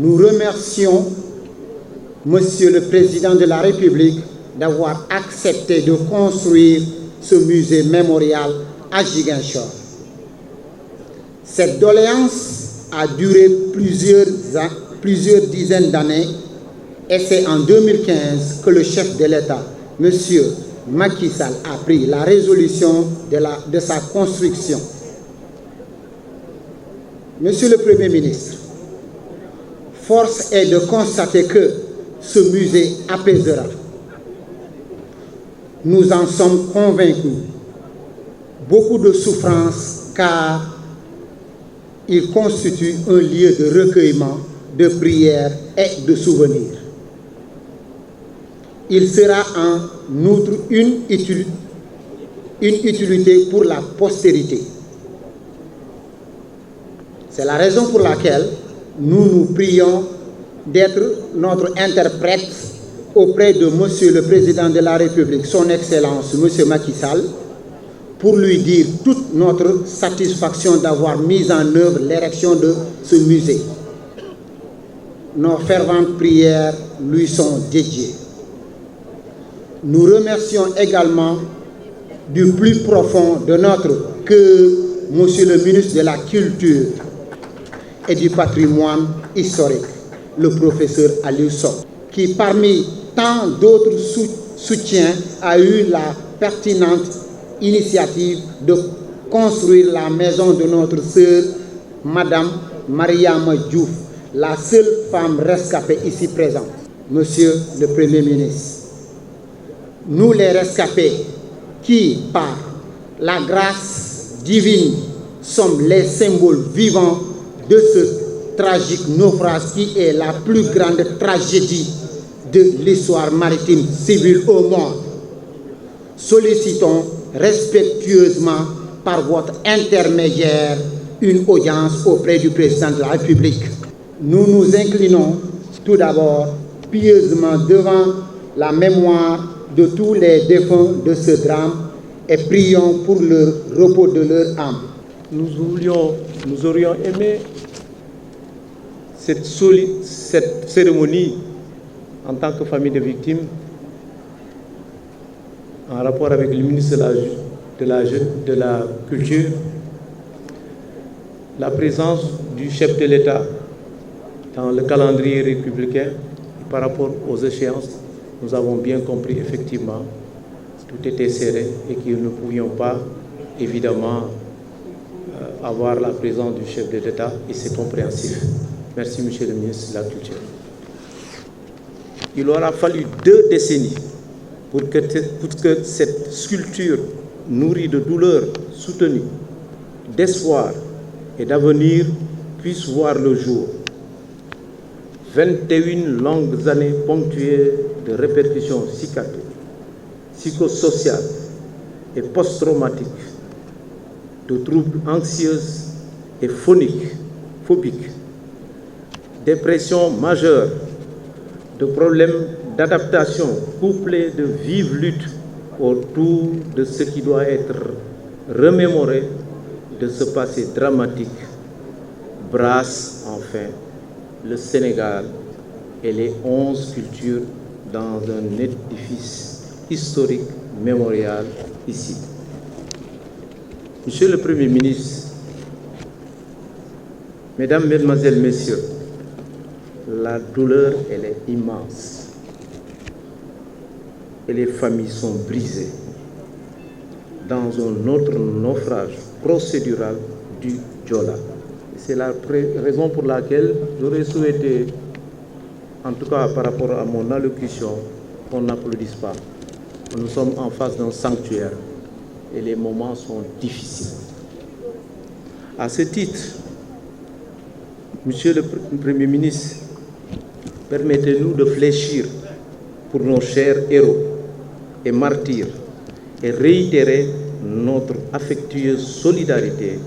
Nous remercions Monsieur le Président de la République d'avoir accepté de construire ce musée mémorial à Ziguinchor. Cette doléance a duré plusieurs dizaines d'années et c'est en 2015 que le chef de l'État, M. Macky Sall, a pris la résolution de sa construction. Monsieur le Premier ministre, force est de constater que ce musée apaisera. Nous en sommes convaincus. Beaucoup de souffrance car il constitue un lieu de recueillement, de prière et de souvenirs. Il sera en outre une utilité pour la postérité. C'est la raison pour laquelle nous nous prions d'être notre interprète auprès de Monsieur le Président de la République, Son Excellence, Monsieur Macky Sall, pour lui dire toute notre satisfaction d'avoir mis en œuvre l'érection de ce musée. Nos ferventes prières lui sont dédiées. Nous remercions également du plus profond de notre cœur Monsieur le ministre de la Culture et du Patrimoine historique, le professeur Aliou Sow, qui parmi tant d'autres soutiens a eu la pertinente initiative de construire la maison de notre sœur, Madame Mariama Diouf, la seule femme rescapée ici présente. Monsieur le Premier ministre, nous les rescapés qui, par la grâce divine, sommes les symboles vivants de ce tragique naufrage qui est la plus grande tragédie de l'histoire maritime civile au monde. Sollicitons respectueusement par votre intermédiaire une audience auprès du Président de la République. Nous nous inclinons tout d'abord pieusement devant la mémoire de tous les défunts de ce drame et prions pour le repos de leur âme. Nous aurions aimé cette cérémonie en tant que famille de victimes en rapport avec le ministre de la Culture, la présence du chef de l'État dans le calendrier républicain par rapport aux échéances. Nous avons bien compris effectivement tout était serré et que nous ne pouvions pas évidemment avoir la présence du chef de l'État et c'est compréhensif. Merci Monsieur le ministre de la Culture. Il aura fallu 2 décennies pour que cette sculpture nourrie de douleur soutenue, d'espoir et d'avenir puisse voir le jour. 21 longues années ponctuées de répercussions psychosociales et post-traumatiques, de troubles anxieux et phobiques, dépression majeure, de problèmes d'adaptation couplés de vives luttes autour de ce qui doit être remémoré de ce passé dramatique, brassent enfin le Sénégal et les 11 cultures dans un édifice historique mémorial ici. Monsieur le Premier ministre, Mesdames, Mesdemoiselles, Messieurs, la douleur, elle est immense et les familles sont brisées dans un autre naufrage procédural du Joola. C'est la raison pour laquelle j'aurais souhaité, en tout cas par rapport à mon allocution, qu'on n'applaudisse pas. Nous sommes en face d'un sanctuaire et les moments sont difficiles. À ce titre, Monsieur le Premier ministre, permettez-nous de fléchir pour nos chers héros et martyrs et réitérer notre affectueuse solidarité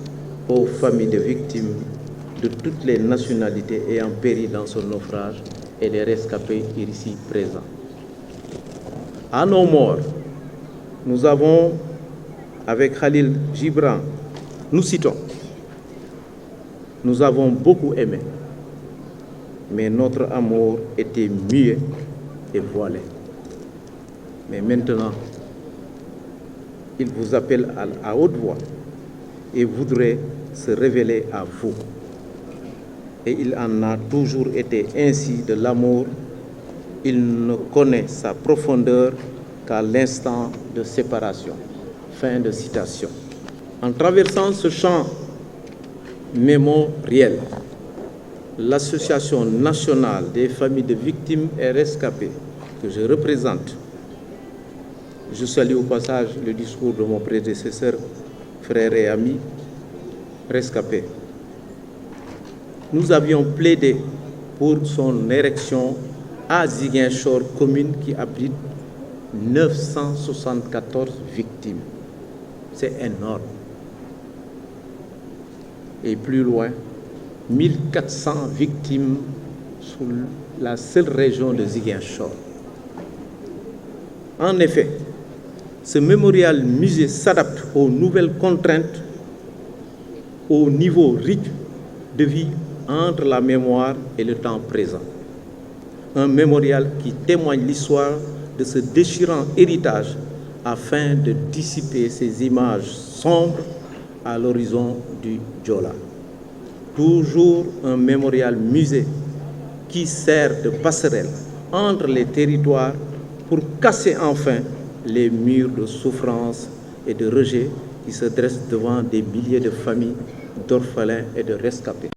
aux familles de victimes de toutes les nationalités ayant péri dans ce naufrage et les rescapés ici présents. À nos morts, nous avons, avec Khalil Gibran, nous citons, nous avons beaucoup aimé, mais notre amour était muet et voilé. Mais maintenant, il vous appelle à haute voix et voudrait se révéler à vous. Et il en a toujours été ainsi de l'amour. Il ne connaît sa profondeur qu'à l'instant de séparation. Fin de citation. En traversant ce champ mémoriel, l'Association nationale des familles de victimes et rescapés que je représente, je salue au passage le discours de mon prédécesseur, frère et ami, rescapé. Nous avions plaidé pour son érection à Ziguinchor, commune qui abrite 974 victimes. C'est énorme. Et plus loin, 1400 victimes sur la seule région de Ziguinchor. En effet, ce mémorial musée s'adapte aux nouvelles contraintes, au niveau riche de vie entre la mémoire et le temps présent. Un mémorial qui témoigne l'histoire de ce déchirant héritage afin de dissiper ces images sombres à l'horizon du Diola. Toujours un mémorial musée qui sert de passerelle entre les territoires pour casser enfin les murs de souffrance et de rejet qui se dressent devant des milliers de familles, d'orphelins et de rescapés.